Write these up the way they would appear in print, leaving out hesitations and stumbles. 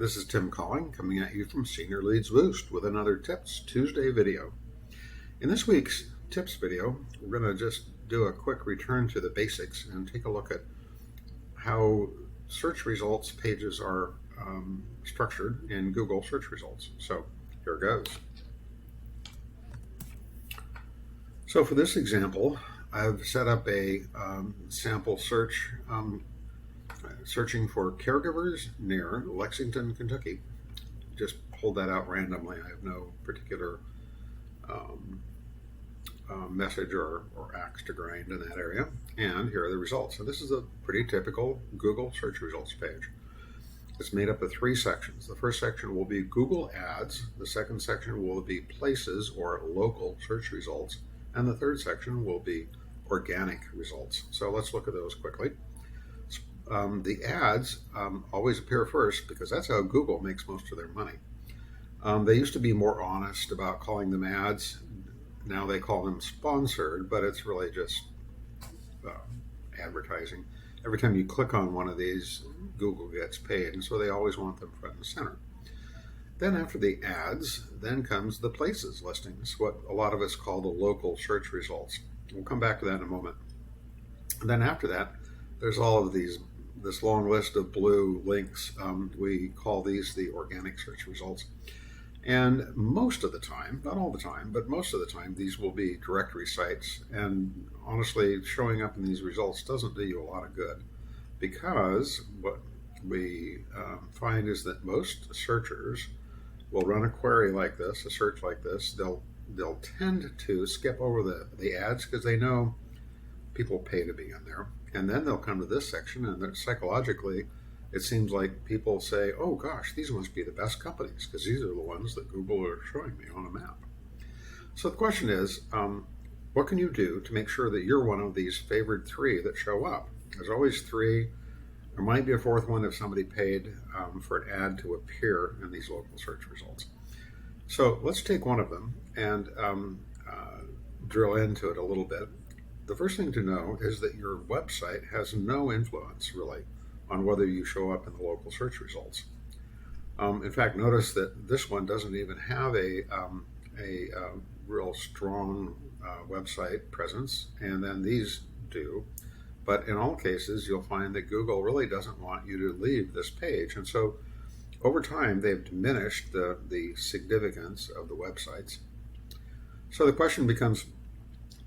This is Tim Calling, coming at you from Senior Leads Boost with another Tips Tuesday video. In this week's Tips video, we're going to just do a quick return to the basics and take a look at how search results pages are structured in Google search results. So here goes. So for this example, I've set up a sample search searching for caregivers near Lexington, Kentucky. Just pulled that out randomly. I have no particular message or axe to grind in that area. And here are the results. So this is a pretty typical Google search results page. It's made up of three sections. The first section will be Google Ads. The second section will be Places or local search results. And the third section will be organic results. So let's look at those quickly. The ads always appear first because that's how Google makes most of their money. They used to be more honest about calling them ads. Now they call them sponsored, but it's really just advertising. Every time you click on one of these, Google gets paid, and so they always want them front and center. Then after the ads, then comes the places listings, what a lot of us call the local search results. We'll come back to that in a moment. And then after that, there's all of this long list of blue links. We call these the organic search results. And most of the time, not all the time, but most of the time, these will be directory sites. And honestly, showing up in these results doesn't do you a lot of good, because what we find is that most searchers will run a query like this, a search like this. They'll tend to skip over the ads because they know people pay to be in there. And then they'll come to this section, and psychologically, it seems like people say, oh gosh, these must be the best companies because these are the ones that Google are showing me on a map. So the question is, what can you do to make sure that you're one of these favored three that show up? There's always three. There might be a fourth one if somebody paid for an ad to appear in these local search results. So let's take one of them and drill into it a little bit. The first thing to know is that your website has no influence, really, on whether you show up in the local search results. In fact, notice that this one doesn't even have a real strong website presence, and then these do. But in all cases, you'll find that Google really doesn't want you to leave this page. And so over time, they've diminished the significance of the websites. So the question becomes,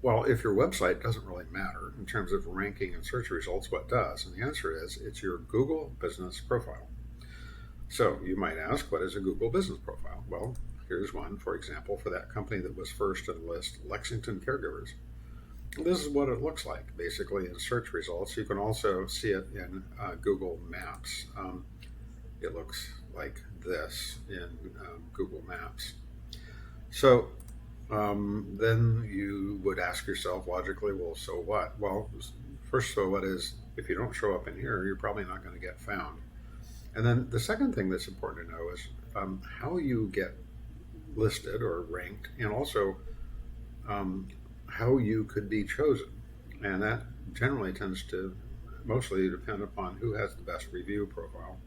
well, if your website doesn't really matter in terms of ranking and search results, what does? And the answer is, it's your Google Business Profile. So you might ask, what is a Google Business Profile? Well, here's one, for example, for that company that was first on the list, Lexington Caregivers. This is what it looks like, basically, in search results. You can also see it in Google Maps. It looks like this in Google Maps. So then you would ask yourself logically, well, so what? Well, first, so what is, if you don't show up in here, you're probably not going to get found. And then the second thing that's important to know is how you get listed or ranked, and also how you could be chosen. And that generally tends to mostly depend upon who has the best review profile.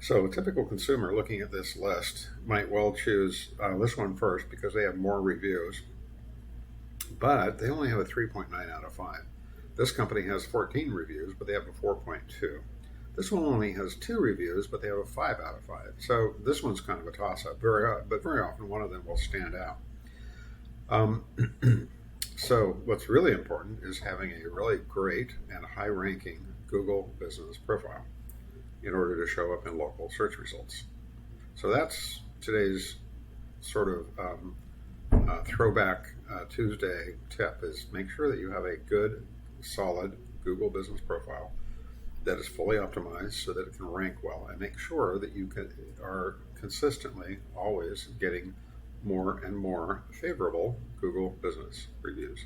So a typical consumer looking at this list might well choose this one first because they have more reviews, but they only have a 3.9 out of 5. This company has 14 reviews, but they have a 4.2. This one only has 2 reviews, but they have a 5 out of 5. So this one's kind of a toss-up, but very often one of them will stand out. So what's really important is having a really great and high-ranking Google Business Profile in order to show up in local search results. So that's today's sort of throwback Tuesday tip, is make sure that you have a good, solid Google Business Profile that is fully optimized so that it can rank well, and make sure that you are consistently always getting more and more favorable Google Business reviews.